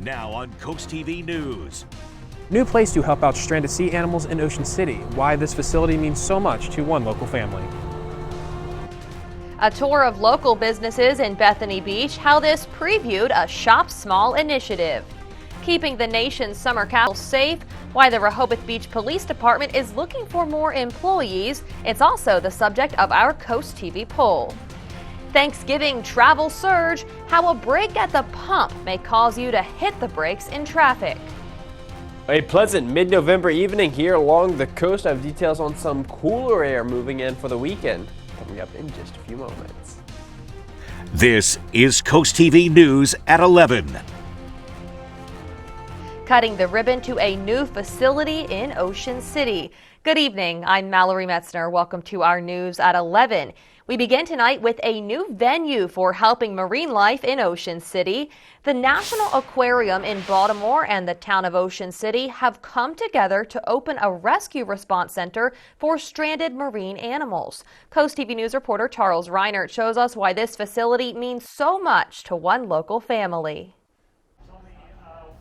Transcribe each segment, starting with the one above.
Now on CoastTV News. New place to help out stranded sea animals in Ocean City. Why this facility means so much to one local family. A tour of local businesses in Bethany Beach, how this previewed a Shop Small initiative. Keeping the nation's summer capital safe, why the Rehoboth Beach Police Department is looking for more employees. It's also the subject of our CoastTV poll. Thanksgiving travel surge, how a break at the pump may cause you to hit the brakes in traffic. A pleasant mid-November evening here along the coast. I have details on some cooler air moving in for the weekend. Coming up in just a few moments. This is CoastTV News at 11. Cutting the ribbon to a new facility in Ocean City. Good evening, I'm Mallory Metzner. Welcome to our news at 11. We begin tonight with a new venue for helping marine life in Ocean City. The National Aquarium in Baltimore and the town of Ocean City have come together to open a rescue response center for stranded marine animals. CoastTV News reporter Charles Reinert shows us why this facility means so much to one local family.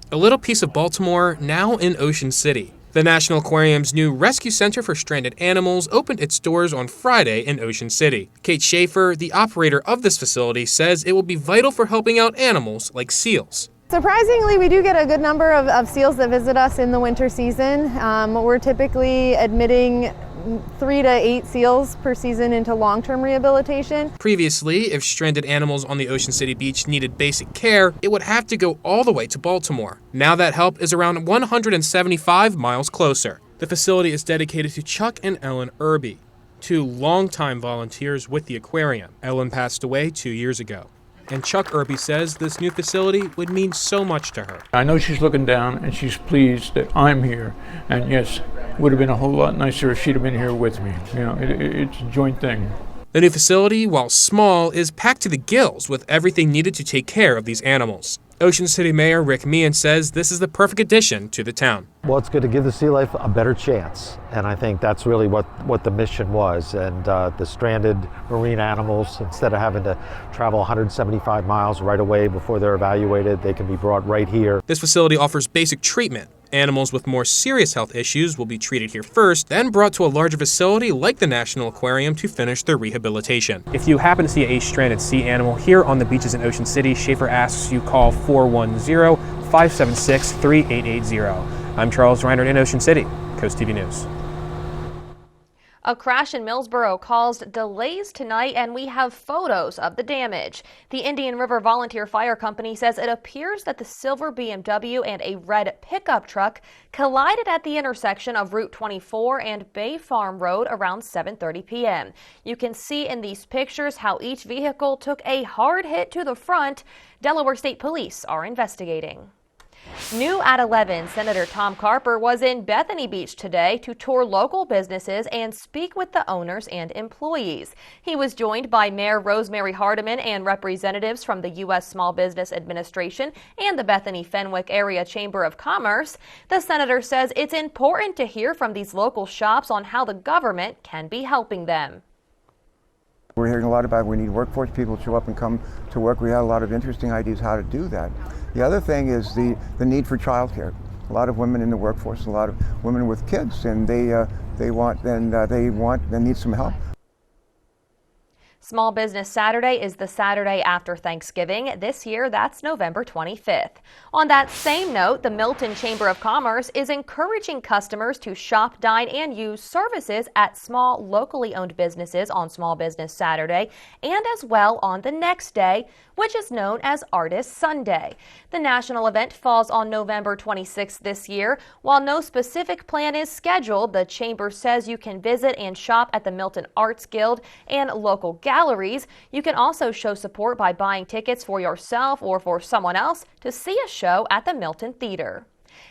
A little piece of Baltimore, now in Ocean City. The National Aquarium's new rescue center for stranded animals opened its doors on Friday in Ocean City. Kate Schaefer, the operator of this facility, says it will be vital for helping out animals like seals. Surprisingly, we do get a good number of seals that visit us in the winter season. We're typically admitting 3 to 8 seals per season into long-term rehabilitation. Previously, if stranded animals on the Ocean City beach needed basic care, it would have to go all the way to Baltimore. Now that help is around 175 miles closer. The facility is dedicated to Chuck and Ellen Irby, two longtime volunteers with the aquarium. Ellen passed away 2 years ago. And Chuck Irby says this new facility would mean so much to her. I know she's looking down and she's pleased that I'm here. And yes, it would have been a whole lot nicer if she'd have been here with me. You know, it's a joint thing. The new facility, while small, is packed to the gills with everything needed to take care of these animals. Ocean City Mayor Rick Meehan says this is the perfect addition to the town. Well, it's good to give the sea life a better chance, and I think that's really what the mission was. And the stranded marine animals, instead of having to travel 175 miles right away before they're evaluated, they can be brought right here. This facility offers basic treatment. Animals with more serious health issues will be treated here first, then brought to a larger facility like the National Aquarium to finish their rehabilitation. If you happen to see a stranded sea animal here on the beaches in Ocean City, Schaefer asks you call 410-576-3880. I'm Charles Reinert in Ocean City, CoastTV News. A crash in Millsboro caused delays tonight, and we have photos of the damage. The Indian River Volunteer Fire Company says it appears that the silver BMW and a red pickup truck collided at the intersection of Route 24 and Bay Farm Road around 7:30 p.m. You can see in these pictures how each vehicle took a hard hit to the front. Delaware State Police are investigating. New at 11, Senator Tom Carper was in Bethany Beach today to tour local businesses and speak with the owners and employees. He was joined by Mayor Rosemary Hardiman and representatives from the U.S. Small Business Administration and the Bethany Fenwick Area Chamber of Commerce. The senator says it's important to hear from these local shops on how the government can be helping them. We're hearing a lot about we need workforce people to show up and come to work. We had a lot of interesting ideas how to do that. The other thing is the need for childcare. A lot of women in the workforce, a lot of women with kids, and they need some help. Small Business Saturday is the Saturday after Thanksgiving. This year, that's November 25th. On that same note, the Milton Chamber of Commerce is encouraging customers to shop, dine, and use services at small, locally owned businesses on Small Business Saturday and as well on the next day, which is known as Artist Sunday. The national event falls on November 26th this year. While no specific plan is scheduled, the Chamber says you can visit and shop at the Milton Arts Guild and local galleries. You can also show support by buying tickets for yourself or for someone else to see a show at the Milton Theater.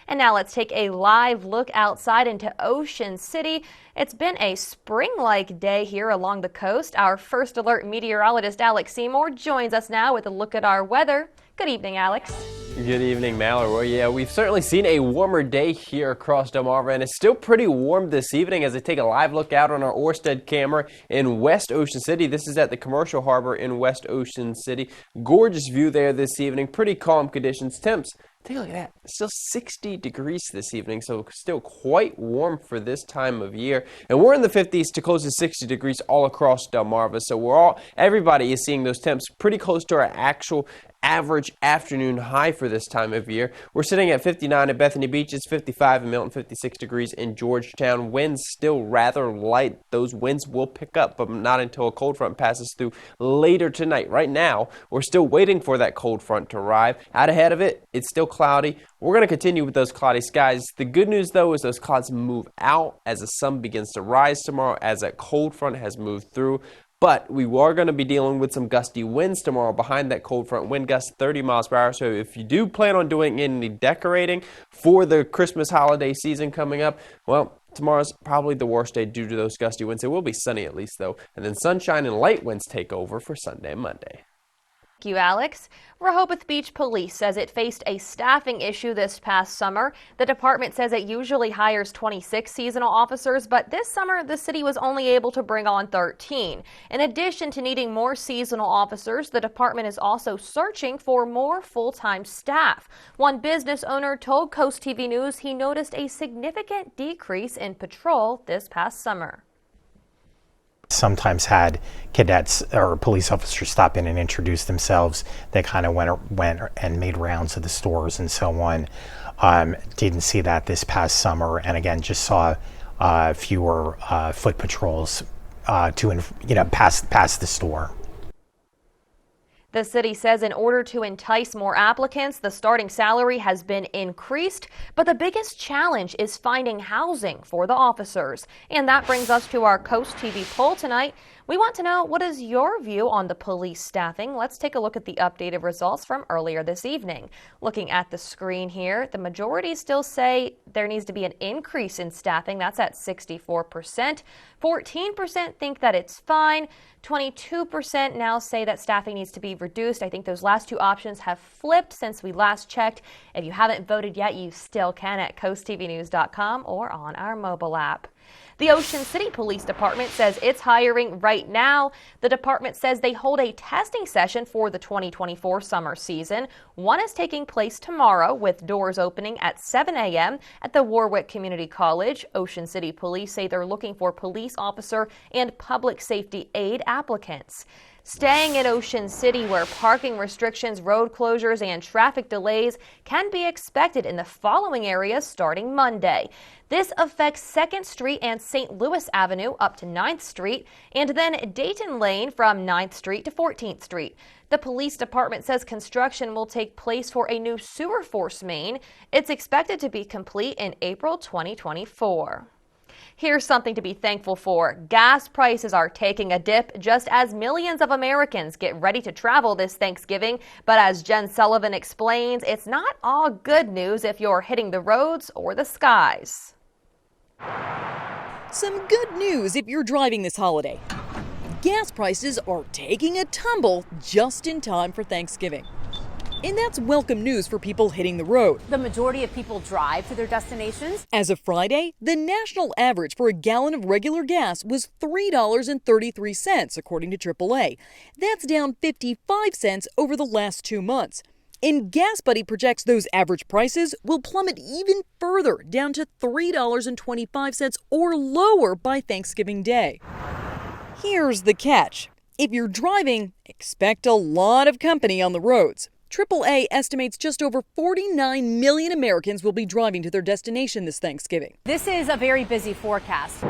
And now let's take a live look outside into Ocean City. It's been a spring-like day here along the coast. Our first alert meteorologist Alex Seymour joins us now with a look at our weather. Good evening, Alex. Good evening, Mallory. Well, yeah, we've certainly seen a warmer day here across Delmarva, and it's still pretty warm this evening as I take a live look out on our Orsted camera in West Ocean City. This is at the Commercial Harbor in West Ocean City. Gorgeous view there this evening. Pretty calm conditions. Temps Take a look at that. It's still 60 degrees this evening, so still quite warm for this time of year. And we're in the 50s to close to 60 degrees all across Delmarva. So everybody is seeing those temps pretty close to our actual average afternoon high for this time of year. We're sitting at 59 at Bethany Beach. It's 55 in Milton, 56 degrees in Georgetown. Winds still rather light. Those winds will pick up, but not until a cold front passes through later tonight. Right now, we're still waiting for that cold front to arrive. Out ahead of it, it's still cloudy. We're going to continue with those cloudy skies. The good news, though, is those clouds move out as the sun begins to rise tomorrow, as that cold front has moved through. But we are going to be dealing with some gusty winds tomorrow behind that cold front. Wind gusts 30 miles per hour. So if you do plan on doing any decorating for the Christmas holiday season coming up, well, tomorrow's probably the worst day due to those gusty winds. It will be sunny at least, though. And then sunshine and light winds take over for Sunday and Monday. Thank you, Alex. Rehoboth Beach Police says it faced a staffing issue this past summer. The department says it usually hires 26 seasonal officers, but this summer the city was only able to bring on 13. In addition to needing more seasonal officers, the department is also searching for more full-time staff. One business owner told CoastTV News he noticed a significant decrease in patrol this past summer. Sometimes had cadets or police officers stop in and introduce themselves. They kind of went and made rounds of the stores and so on. Didn't see that this past summer, and again just saw fewer foot patrols past the store. The city says in order to entice more applicants, the starting salary has been increased, but the biggest challenge is finding housing for the officers. And that brings us to our CoastTV poll tonight. We want to know, what is your view on the police staffing? Let's take a look at the updated results from earlier this evening. Looking at the screen here, the majority still say there needs to be an increase in staffing. That's at 64%. 14% think that it's fine. 22% now say that staffing needs to be reduced. I think those last two options have flipped since we last checked. If you haven't voted yet, you still can at coasttvnews.com or on our mobile app. The Ocean City Police Department says it's hiring right now. The department says they hold a testing session for the 2024 summer season. One is taking place tomorrow with doors opening at 7 a.m. at the Warwick Community College. Ocean City Police say they're looking for police officer and public safety aid applicants. Staying in Ocean City, where parking restrictions, road closures, and traffic delays can be expected in the following areas starting Monday. This affects 2nd Street and St. Louis Avenue up to 9th Street, and then Dayton Lane from 9th Street to 14th Street. The police department says construction will take place for a new sewer force main. It's expected to be complete in April 2024. Here's something to be thankful for. Gas prices are taking a dip just as millions of Americans get ready to travel this Thanksgiving. But as Jen Sullivan explains, it's not all good news if you're hitting the roads or the skies. Some good news if you're driving this holiday. Gas prices are taking a tumble just in time for Thanksgiving. And that's welcome news for people hitting the road. The majority of people drive to their destinations. As of Friday, the national average for a gallon of regular gas was $3.33, according to AAA. That's down 55 cents over the last 2 months. And Gas Buddy projects those average prices will plummet even further, down to $3.25 or lower by Thanksgiving Day. Here's the catch. If you're driving, expect a lot of company on the roads. AAA estimates just over 49 million Americans will be driving to their destination this Thanksgiving. This is a very busy forecast.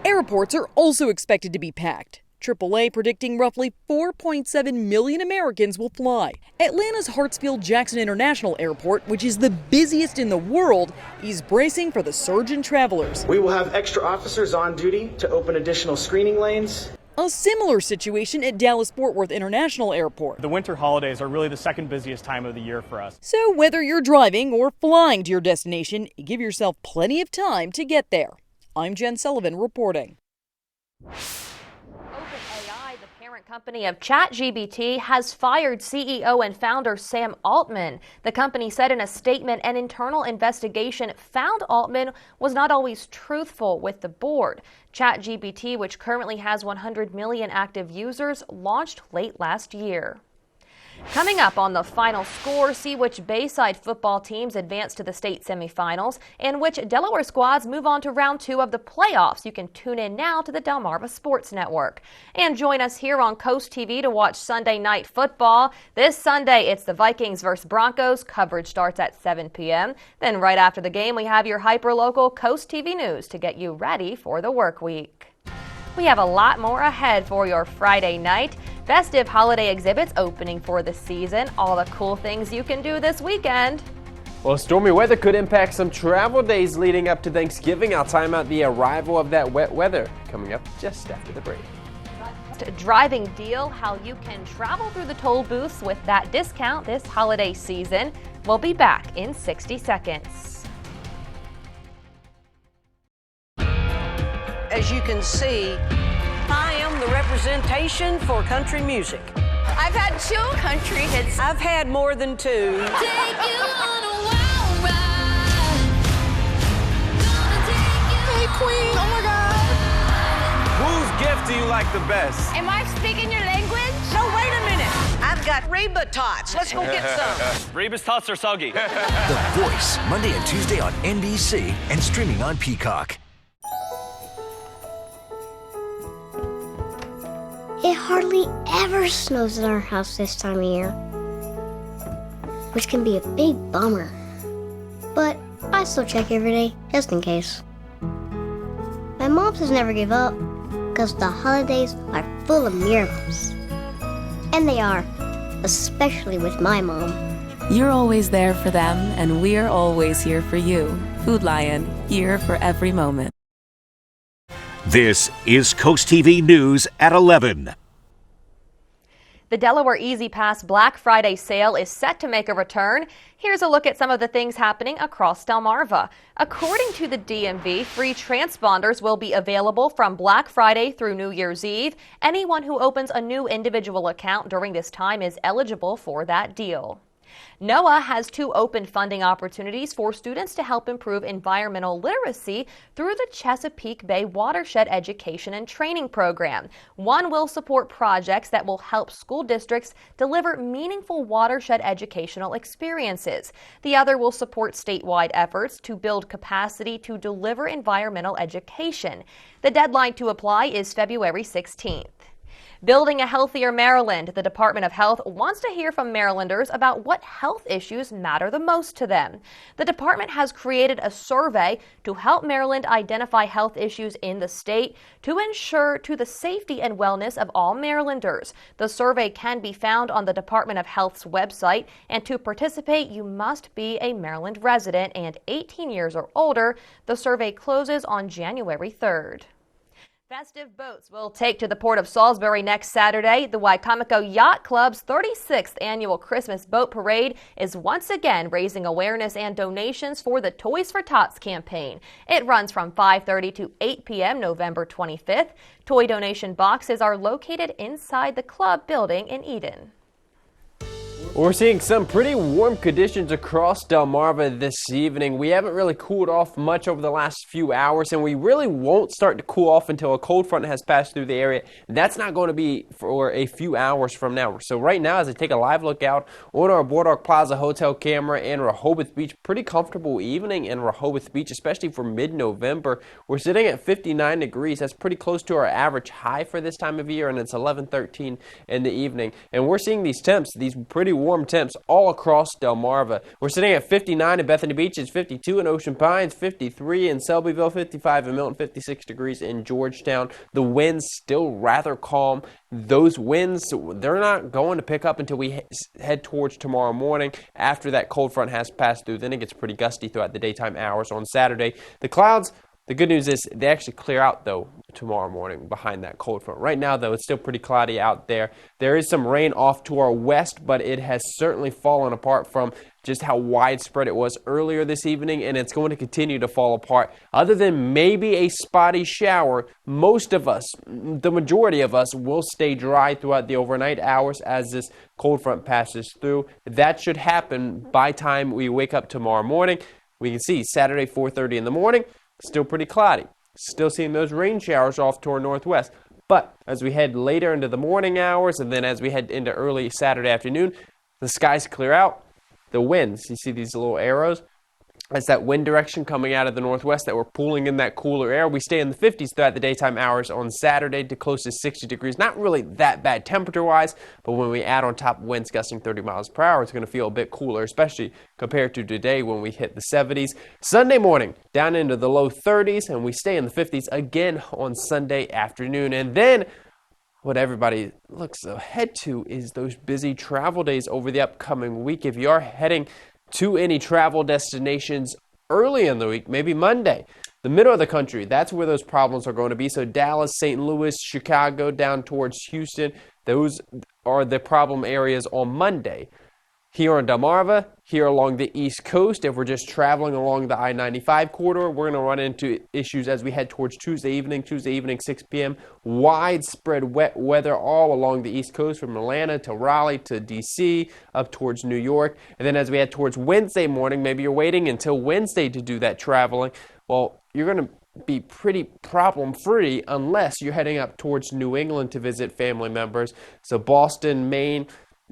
Airports are also expected to be packed. AAA predicting roughly 4.7 million Americans will fly. Atlanta's Hartsfield-Jackson International Airport, which is the busiest in the world, is bracing for the surge in travelers. We will have extra officers on duty to open additional screening lanes. A similar situation at Dallas-Fort Worth International Airport. The winter holidays are really the second busiest time of the year for us. So whether you're driving or flying to your destination, give yourself plenty of time to get there. I'm Jen Sullivan reporting. Company of ChatGPT has fired CEO and founder Sam Altman. The company said in a statement an internal investigation found Altman was not always truthful with the board. ChatGPT, which currently has 100 million active users, launched late last year. Coming up on the final score, see which Bayside football teams advance to the state semifinals and which Delaware squads move on to round 2 of the playoffs. You can tune in now to the Delmarva Sports Network. And join us here on Coast TV to watch Sunday Night Football. This Sunday, it's the Vikings versus Broncos. Coverage starts at 7 p.m. Then right after the game, we have your hyper-local Coast TV news to get you ready for the work week. We have a lot more ahead for your Friday night. Festive holiday exhibits opening for the season. All the cool things you can do this weekend. Well, stormy weather could impact some travel days leading up to Thanksgiving. I'll time out the arrival of that wet weather coming up just after the break. Driving deal, how you can travel through the toll booths with that discount this holiday season. We'll be back in 60 seconds. As you can see, I am the representation for country music. I've had 2 country hits. I've had more than 2. Take you on a wild ride. Gonna take you. Hey, Queen, oh my God. Whose gift do you like the best? Am I speaking your language? No, wait a minute. I've got Reba Tots. Let's go get some. Reba's tots are soggy. The Voice, Monday and Tuesday on NBC and streaming on Peacock. It hardly ever snows in our house this time of year, which can be a big bummer. But I still check every day, just in case. My mom says never give up, because the holidays are full of miracles. And they are, especially with my mom. You're always there for them, and we're always here for you. Food Lion, here for every moment. This is Coast TV News at 11. The Delaware Easy Pass Black Friday sale is set to make a return. Here's a look at some of the things happening across Delmarva. According to the DMV, free transponders will be available from Black Friday through New Year's Eve. Anyone who opens a new individual account during this time is eligible for that deal. NOAA has 2 open funding opportunities for students to help improve environmental literacy through the Chesapeake Bay Watershed Education and Training Program. One will support projects that will help school districts deliver meaningful watershed educational experiences. The other will support statewide efforts to build capacity to deliver environmental education. The deadline to apply is February 16th. Building a Healthier Maryland, the Department of Health wants to hear from Marylanders about what health issues matter the most to them. The department has created a survey to help Maryland identify health issues in the state to ensure to the safety and wellness of all Marylanders. The survey can be found on the Department of Health's website, and to participate, you must be a Maryland resident and 18 years or older. The survey closes on January 3rd. Festive boats will take to the Port of Salisbury next Saturday. The Wicomico Yacht Club's 36th annual Christmas Boat Parade is once again raising awareness and donations for the Toys for Tots campaign. It runs from 5:30 to 8 p.m. November 25th. Toy donation boxes are located inside the club building in Eden. We're seeing some pretty warm conditions across Delmarva this evening. We haven't really cooled off much over the last few hours, and we really won't start to cool off until a cold front has passed through the area. That's not going to be for a few hours from now. So right now, as I take a live look out on our Boardwalk Plaza hotel camera in Rehoboth Beach, pretty comfortable evening in Rehoboth Beach, especially for mid-November. We're sitting at 59 degrees. That's pretty close to our average high for this time of year, and it's 11:13 in the evening. And we're seeing these temps, these pretty warm temps all across Delmarva. We're sitting at 59 in Bethany Beach, it's 52 in Ocean Pines, 53 in Selbyville, 55 in Milton, 56 degrees in Georgetown. The winds still rather calm. Those winds, they're not going to pick up until we head towards tomorrow morning after that cold front has passed through. Then it gets pretty gusty throughout the daytime hours on Saturday. The clouds, the good news is they actually clear out, though, tomorrow morning behind that cold front. Right now, though, it's still pretty cloudy out there. There is some rain off to our west, but it has certainly fallen apart from just how widespread it was earlier this evening, and it's going to continue to fall apart. Other than maybe a spotty shower, most of us, the majority of us, will stay dry throughout the overnight hours as this cold front passes through. That should happen by time we wake up tomorrow morning. We can see Saturday, 4:30 in the morning, still pretty cloudy. Still seeing those rain showers off to our northwest. But as we head later into the morning hours and then as we head into early Saturday afternoon, the skies clear out, the winds, you see these little arrows? That's that wind direction coming out of the northwest that we're pulling in that cooler air. We stay in the 50s throughout the daytime hours on Saturday to close to 60 degrees. Not really that bad temperature-wise, but when we add on top winds gusting 30 miles per hour, it's going to feel a bit cooler, especially compared to today when we hit the 70s. Sunday morning, down into the low 30s, and we stay in the 50s again on Sunday afternoon. And then what everybody looks ahead to is those busy travel days over the upcoming week. If you are heading to any travel destinations early in the week, maybe Monday, the middle of the country, that's where those problems are going to be. So Dallas, St. Louis, Chicago, down towards Houston, those are the problem areas on Monday. Here on Delmarva, here along the East Coast, if we're just traveling along the I-95 corridor, we're going to run into issues as we head towards Tuesday evening, 6 p.m. Widespread wet weather all along the East Coast from Atlanta to Raleigh to D.C. up towards New York. And then as we head towards Wednesday morning, maybe you're waiting until Wednesday to do that traveling. Well, you're going to be pretty problem-free unless you're heading up towards New England to visit family members. So Boston, Maine,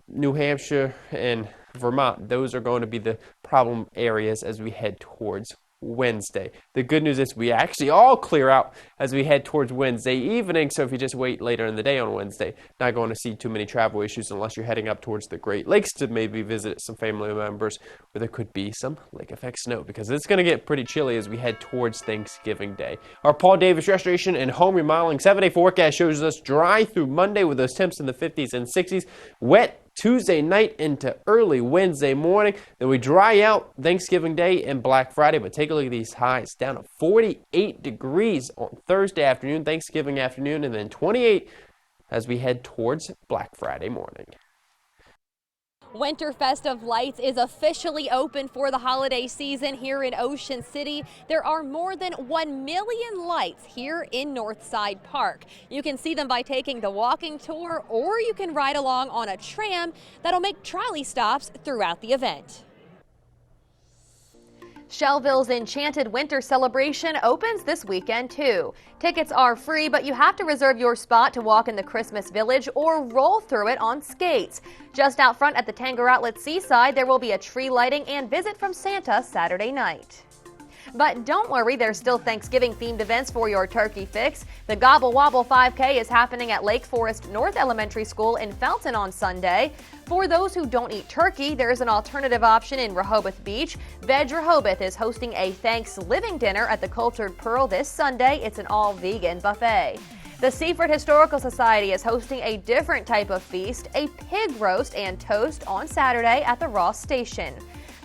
New Hampshire, and Vermont, those are going to be the problem areas as we head towards Wednesday. The good news is we actually all clear out as we head towards Wednesday evening, so if you just wait later in the day on Wednesday, not going to see too many travel issues unless you're heading up towards the Great Lakes to maybe visit some family members where there could be some lake effect snow, because it's going to get pretty chilly as we head towards Thanksgiving Day. Our Paul Davis Restoration and Home Remodeling 7-day forecast shows us dry through Monday with those temps in the 50s and 60s, wet Tuesday night into early Wednesday morning. Then we dry out Thanksgiving Day and Black Friday, but take a look at these highs, down to 48 degrees on Thursday afternoon, Thanksgiving afternoon, and then 28 as we head towards Black Friday morning. Winterfest of Lights is officially open for the holiday season here in Ocean City. There are more than 1 million lights here in Northside Park. You can see them by taking the walking tour, or you can ride along on a tram that'll make trolley stops throughout the event. Shelville's Enchanted Winter Celebration opens this weekend, too. Tickets are free, but you have to reserve your spot to walk in the Christmas Village or roll through it on skates. Just out front at the Tanger Outlet Seaside, there will be a tree lighting and visit from Santa Saturday night. But don't worry, there's still Thanksgiving-themed events for your turkey fix. The Gobble Wobble 5K is happening at Lake Forest North Elementary School in Felton on Sunday. For those who don't eat turkey, there's an alternative option in Rehoboth Beach. Veg Rehoboth is hosting a Thanksgiving dinner at the Cultured Pearl this Sunday. It's an all-vegan buffet. The Seaford Historical Society is hosting a different type of feast, a pig roast and toast on Saturday at the Ross Station.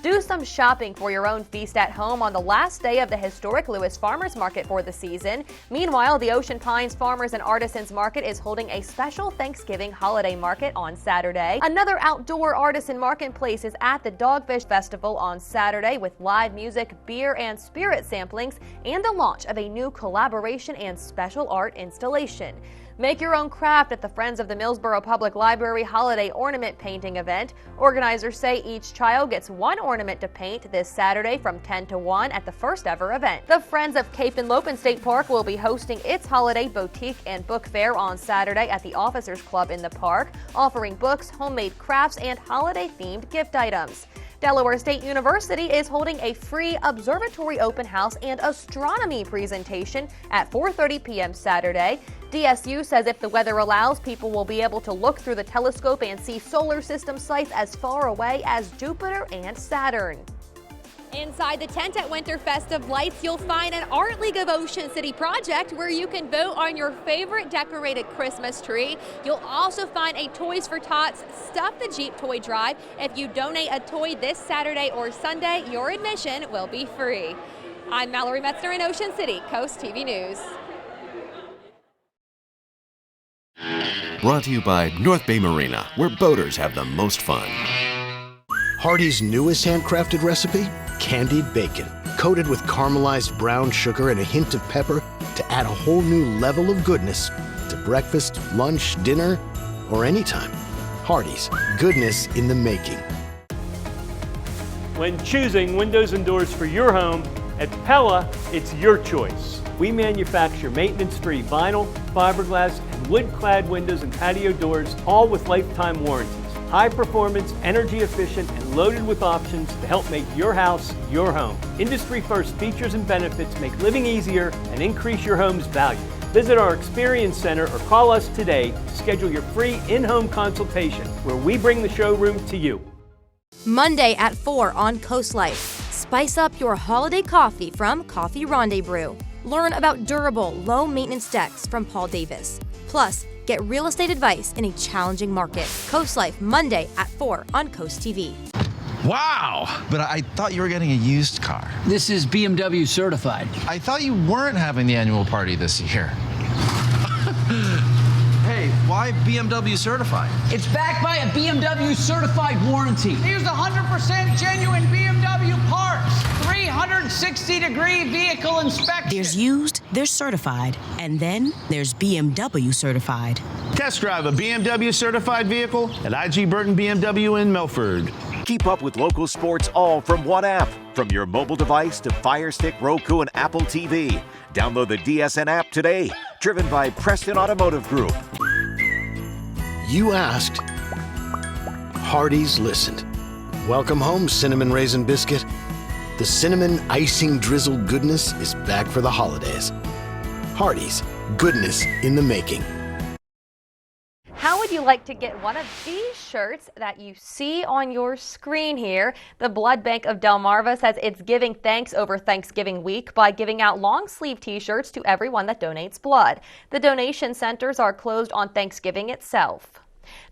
Do some shopping for your own feast at home on the last day of the historic Lewis Farmers Market for the season. Meanwhile, the Ocean Pines Farmers and Artisans Market is holding a special Thanksgiving holiday market on Saturday. Another outdoor artisan marketplace is at the Dogfish Festival on Saturday with live music, beer and spirit samplings, and the launch of a new collaboration and special art installation. Make your own craft at the Friends of the Millsboro Public Library Holiday Ornament Painting event. Organizers say each child gets one ornament to paint this Saturday from 10 to 1 at the first ever event. The Friends of Cape and Lopin State Park will be hosting its holiday boutique and book fair on Saturday at the Officers Club in the park, offering books, homemade crafts, and holiday-themed gift items. Delaware State University is holding a free observatory open house and astronomy presentation at 4:30 p.m. Saturday. DSU says if the weather allows, people will be able to look through the telescope and see solar system sites as far away as Jupiter and Saturn. Inside the tent at Winterfest of Lights, you'll find an Art League of Ocean City project where you can vote on your favorite decorated Christmas tree. You'll also find a Toys for Tots Stuff the Jeep toy drive. If you donate a toy this Saturday or Sunday, your admission will be free. I'm Mallory Metzner in Ocean City, Coast TV News. Brought to you by North Bay Marina, where boaters have the most fun. Hardee's newest handcrafted recipe? Candied bacon, coated with caramelized brown sugar and a hint of pepper to add a whole new level of goodness to breakfast, lunch, dinner, or anytime. Hardee's, goodness in the making. When choosing windows and doors for your home, at Pella, it's your choice. We manufacture maintenance-free vinyl, fiberglass, and wood-clad windows and patio doors, all with lifetime warranties. High performance, energy efficient, and loaded with options to help make your house your home. Industry first features and benefits make living easier and increase your home's value. Visit our Experience Center or call us today to schedule your free in-home consultation where we bring the showroom to you. Monday at 4 on Coast Life. Spice up your holiday coffee from Coffee Rendezvous. Learn about durable, low-maintenance decks from Paul Davis. Plus, get real estate advice in a challenging market. Coast Life, Monday at 4 on Coast TV. Wow! But I thought you were getting a used car. This is BMW certified. I thought you weren't having the annual party this year. Hey, why BMW certified? It's backed by a BMW certified warranty. They use 100% genuine BMW parts. 360-degree vehicle inspection. There's used, there's certified, and then there's BMW certified. Test drive a BMW certified vehicle at IG Burton BMW in Milford. Keep up with local sports all from one app. From your mobile device to Fire Stick, Roku, and Apple TV. Download the DSN app today. Driven by Preston Automotive Group. You asked, Hardee's listened. Welcome home, Cinnamon Raisin Biscuit. The cinnamon icing drizzled goodness is back for the holidays. Hardee's, goodness in the making. How would you like to get one of these shirts that you see on your screen here? The Blood Bank of Delmarva says it's giving thanks over Thanksgiving week by giving out long sleeve t-shirts to everyone that donates blood. The donation centers are closed on Thanksgiving itself.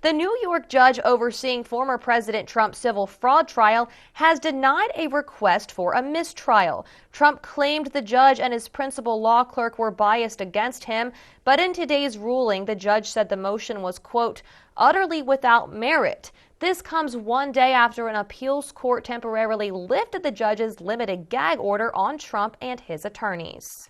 The New York judge overseeing former President Trump's civil fraud trial has denied a request for a mistrial. Trump claimed the judge and his principal law clerk were biased against him, but in today's ruling, the judge said the motion was, quote, utterly without merit. This comes one day after an appeals court temporarily lifted the judge's limited gag order on Trump and his attorneys.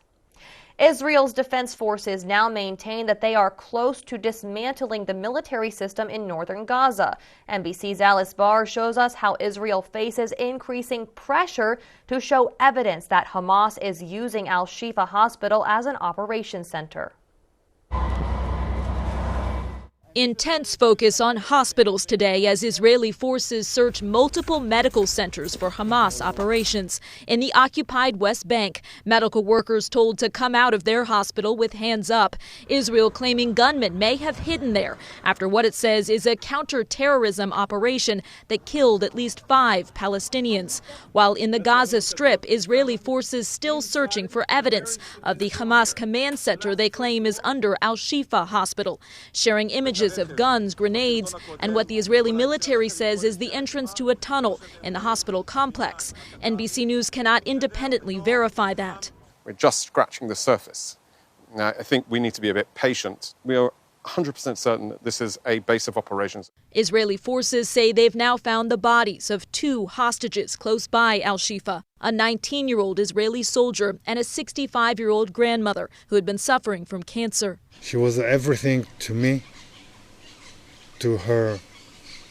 Israel's defense forces now maintain that they are close to dismantling the military system in northern Gaza. NBC's Alice Barr shows us how Israel faces increasing pressure to show evidence that Hamas is using Al-Shifa Hospital as an operations center. Intense focus on hospitals today as Israeli forces search multiple medical centers for Hamas operations. In the occupied West Bank, medical workers told to come out of their hospital with hands up. Israel claiming gunmen may have hidden there after what it says is a counter-terrorism operation that killed at least 5 Palestinians. While in the Gaza Strip, Israeli forces still searching for evidence of the Hamas command center they claim is under Al-Shifa Hospital, sharing images of guns, grenades, and what the Israeli military says is the entrance to a tunnel in the hospital complex. NBC News cannot independently verify that. We're just scratching the surface. Now, I think we need to be a bit patient. We are 100% certain that this is a base of operations. Israeli forces say they've now found the bodies of 2 hostages close by Al-Shifa, a 19-year-old Israeli soldier and a 65-year-old grandmother who had been suffering from cancer. She was everything to me, to her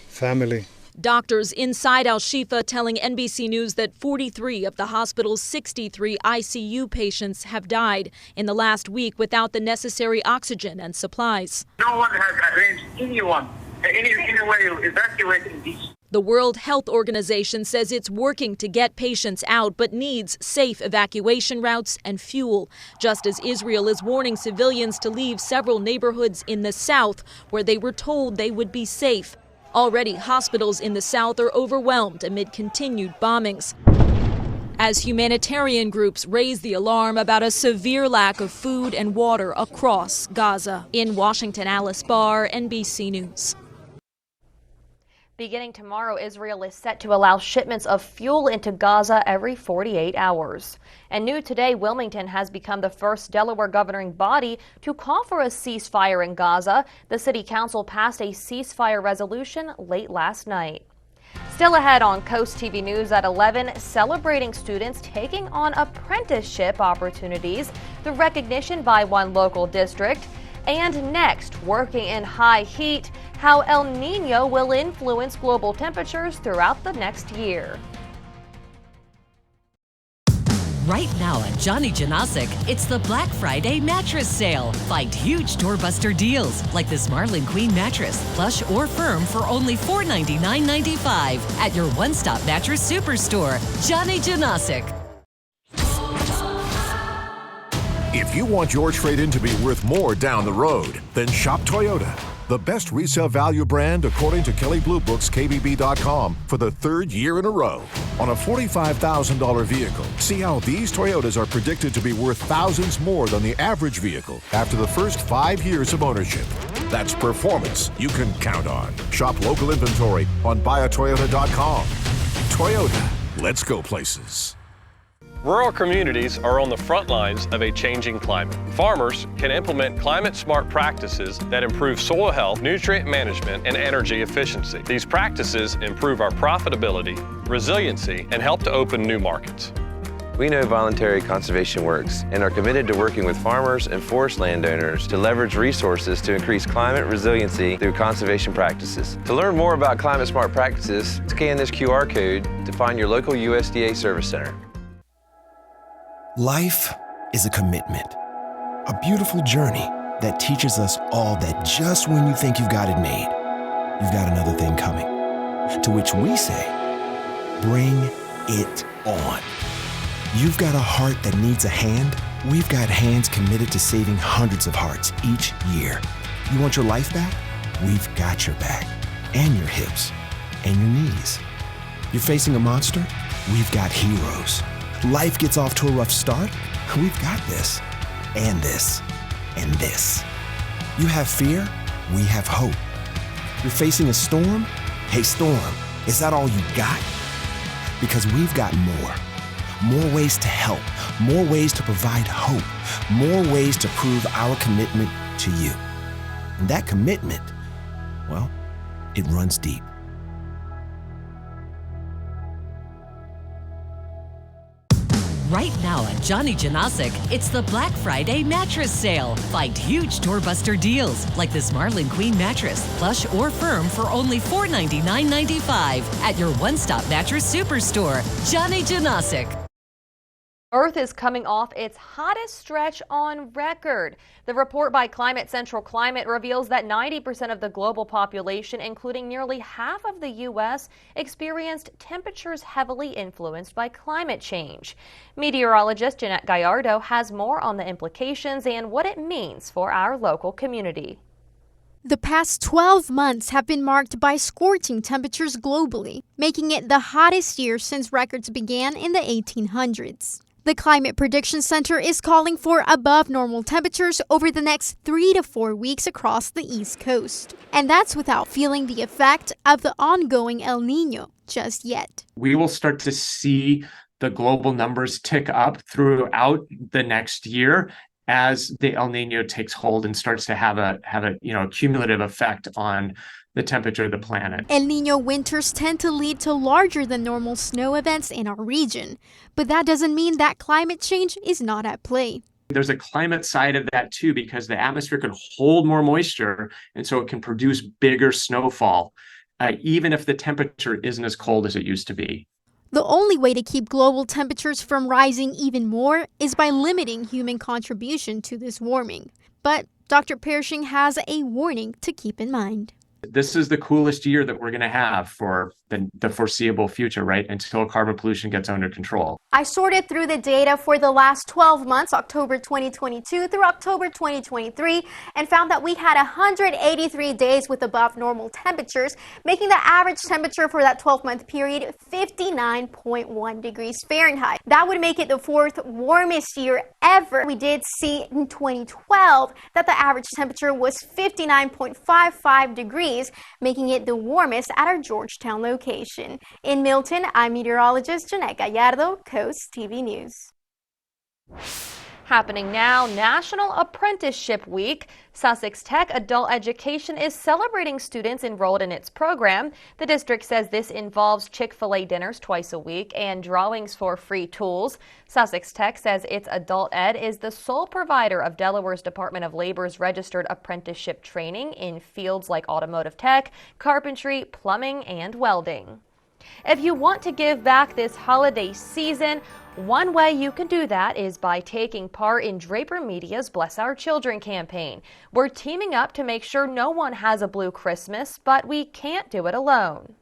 family. Doctors inside Al-Shifa telling NBC News that 43 of the hospital's 63 ICU patients have died in the last week without the necessary oxygen and supplies. No one has arranged anyone, any way of evacuating these. The World Health Organization says it's working to get patients out but needs safe evacuation routes and fuel, just as Israel is warning civilians to leave several neighborhoods in the south where they were told they would be safe. Already, hospitals in the south are overwhelmed amid continued bombings, as humanitarian groups raise the alarm about a severe lack of food and water across Gaza. In Washington, Alice Barr, NBC News. Beginning tomorrow, Israel is set to allow shipments of fuel into Gaza every 48 hours. And new today, Wilmington has become the first Delaware governing body to call for a ceasefire in Gaza. The city council passed a ceasefire resolution late last night. Still ahead on Coast TV News at 11, celebrating students taking on apprenticeship opportunities, the recognition by one local district. And next, working in high heat, how El Nino will influence global temperatures throughout the next year. Right now at Johnny Janasic, it's the Black Friday mattress sale. Find huge doorbuster deals like this Marlin Queen mattress, plush or firm, for only $499.95 at your one-stop mattress superstore, Johnny Janasic. If you want your trade-in to be worth more down the road, then shop Toyota. The best resale value brand according to Kelley Blue Book's KBB.com for the third year in a row. On a $45,000 vehicle, see how these Toyotas are predicted to be worth thousands more than the average vehicle after the first 5 years of ownership. That's performance you can count on. Shop local inventory on buyatoyota.com. Toyota, let's go places. Rural communities are on the front lines of a changing climate. Farmers can implement climate-smart practices that improve soil health, nutrient management, and energy efficiency. These practices improve our profitability, resiliency, and help to open new markets. We know voluntary conservation works and are committed to working with farmers and forest landowners to leverage resources to increase climate resiliency through conservation practices. To learn more about climate-smart practices, scan this QR code to find your local USDA service center. Life is a commitment, a beautiful journey that teaches us all that just when you think you've got it made, you've got another thing coming. To which we say, bring it on. You've got a heart that needs a hand. We've got hands committed to saving hundreds of hearts each year. You want your life back? We've got your back, and your hips, and your knees. You're facing a monster? We've got heroes. Life gets off to a rough start? We've got this, and this, and this. You have fear? We have hope. You're facing a storm? Hey, storm, is that all you got? Because we've got more. More ways to help, more ways to provide hope, more ways to prove our commitment to you. And that commitment, well, it runs deep. Right now at Johnny Janasic, it's the Black Friday mattress sale. Find huge doorbuster deals like this Marlin Queen mattress, plush or firm, for only $499.95 at your one-stop mattress superstore, Johnny Janasic. Earth is coming off its hottest stretch on record. The report by Climate Central Climate reveals that 90% of the global population, including nearly half of the U.S., experienced temperatures heavily influenced by climate change. Meteorologist Jeanette Gallardo has more on the implications and what it means for our local community. The past 12 months have been marked by scorching temperatures globally, making it the hottest year since records began in the 1800s. The Climate Prediction Center is calling for above normal temperatures over the next 3 to 4 weeks across the East Coast. And that's without feeling the effect of the ongoing El Niño just yet. We will start to see the global numbers tick up throughout the next year as the El Niño takes hold and starts to have a cumulative effect on the temperature of the planet. El Niño winters tend to lead to larger than normal snow events in our region, but that doesn't mean that climate change is not at play. There's a climate side of that too, because the atmosphere can hold more moisture, and so it can produce bigger snowfall, even if the temperature isn't as cold as it used to be. The only way to keep global temperatures from rising even more is by limiting human contribution to this warming. But Dr. Pershing has a warning to keep in mind. This is the coolest year that we're going to have for the foreseeable future, right? Until carbon pollution gets under control. I sorted through the data for the last 12 months, October 2022 through October 2023, and found that we had 183 days with above normal temperatures, making the average temperature for that 12-month period 59.1 degrees Fahrenheit. That would make it the fourth warmest year ever. We did see in 2012 that the average temperature was 59.55 degrees, making it the warmest at our Georgetown location. In Milton, I'm meteorologist Jeanette Gallardo, Coast TV News. Happening now, National Apprenticeship Week. Sussex Tech Adult Education is celebrating students enrolled in its program. The district says this involves Chick-fil-A dinners twice a week and drawings for free tools. Sussex Tech says its adult ed is the sole provider of Delaware's Department of Labor's registered apprenticeship training in fields like automotive tech, carpentry, plumbing, and welding. If you want to give back this holiday season, one way you can do that is by taking part in Draper Media's Bless Our Children campaign. We're teaming up to make sure no one has a blue Christmas, but we can't do it alone.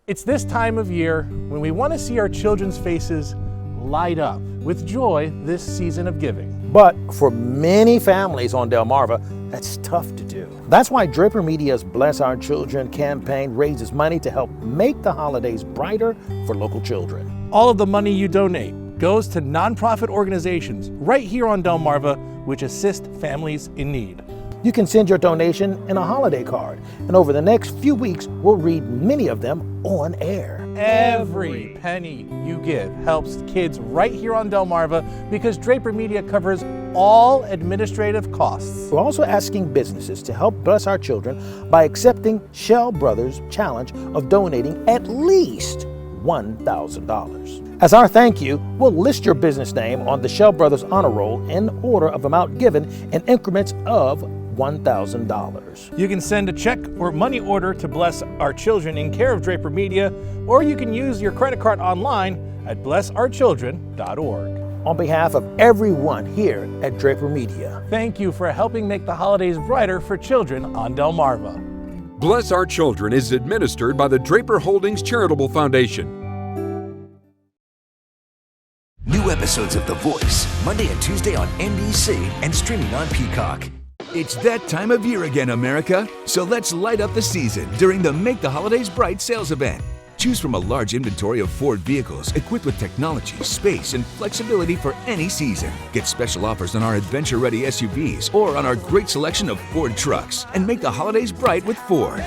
It's this time of year when we want to see our children's faces light up with joy this season of giving. But for many families on Delmarva, that's tough to do. That's why Draper Media's Bless Our Children campaign raises money to help make the holidays brighter for local children. All of the money you donate goes to nonprofit organizations right here on Delmarva, which assist families in need. You can send your donation in a holiday card, and over the next few weeks, we'll read many of them on air. Every penny you give helps kids right here on Delmarva because Draper Media covers all administrative costs. We're also asking businesses to help bless our children by accepting Shell Brothers' challenge of donating at least $1,000. As our thank you, we'll list your business name on the Shell Brothers Honor Roll in order of amount given in increments of $1,000. You can send a check or money order to Bless Our Children in care of Draper Media, or you can use your credit card online at blessourchildren.org. On behalf of everyone here at Draper Media, thank you for helping make the holidays brighter for children on Delmarva. Bless Our Children is administered by the Draper Holdings Charitable Foundation. New episodes of The Voice, Monday and Tuesday on NBC and streaming on Peacock. It's that time of year again, America. So let's light up the season during the Make the Holidays Bright sales event. Choose from a large inventory of Ford vehicles equipped with technology, space, and flexibility for any season. Get special offers on our adventure-ready SUVs or on our great selection of Ford trucks. And make the holidays bright with Ford.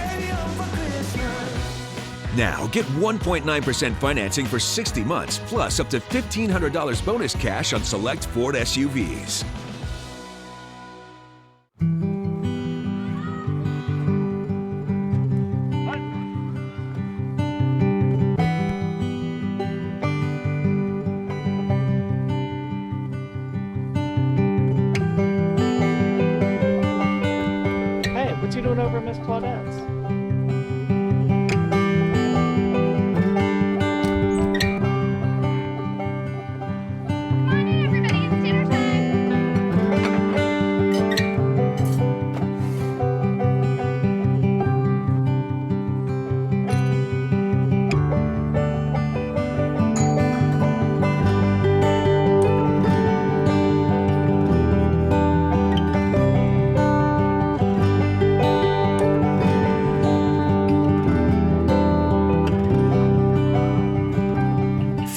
Now, get 1.9% financing for 60 months, plus up to $1,500 bonus cash on select Ford SUVs. Hey, what's he doing over at Miss Claudette's?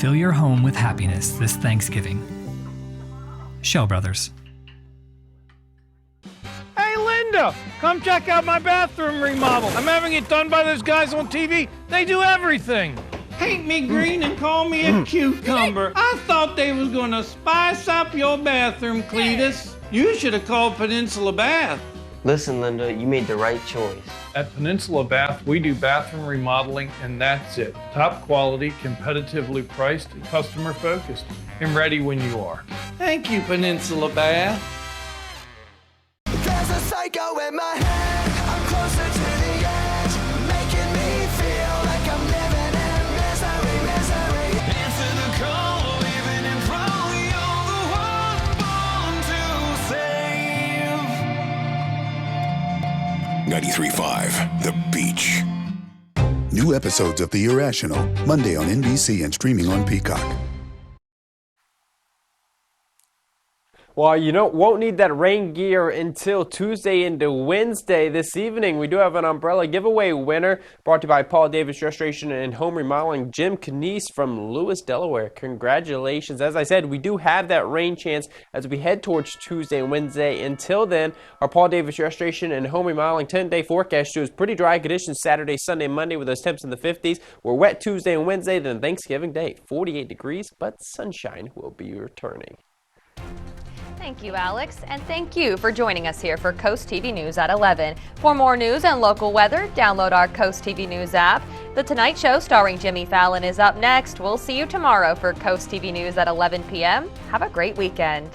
Fill your home with happiness this Thanksgiving. Shell Brothers. Hey, Linda, come check out my bathroom remodel. I'm having it done by those guys on TV. They do everything. Paint me green and call me a cucumber. I thought they was gonna spice up your bathroom, Cletus. You should have called Peninsula Bath. Listen, Linda, you made the right choice. At Peninsula Bath, we do bathroom remodeling, and that's it. Top quality, competitively priced, customer focused, and ready when you are. Thank you, Peninsula Bath. There's a psycho in my head. I'm closer to the edge, making me feel like I'm living in misery. Answer the call, even in front, you're the one born to save. 93.5 The Beach. New episodes of The Irrational, Monday on NBC and streaming on Peacock. Well, you won't need that rain gear until Tuesday into Wednesday. This evening, we do have an umbrella giveaway winner brought to you by Paul Davis Restoration and Home Remodeling, Jim Canese from Lewis, Delaware. Congratulations. As I said, we do have that rain chance as we head towards Tuesday and Wednesday. Until then, our Paul Davis Restoration and Home Remodeling 10-day forecast shows pretty dry conditions Saturday, Sunday, Monday with those temps in the 50s. We're wet Tuesday and Wednesday, then Thanksgiving Day, 48 degrees, but sunshine will be returning. Thank you, Alex, and thank you for joining us here for Coast TV News at 11. For more news and local weather, download our Coast TV News app. The Tonight Show starring Jimmy Fallon is up next. We'll see you tomorrow for Coast TV News at 11 p.m. Have a great weekend.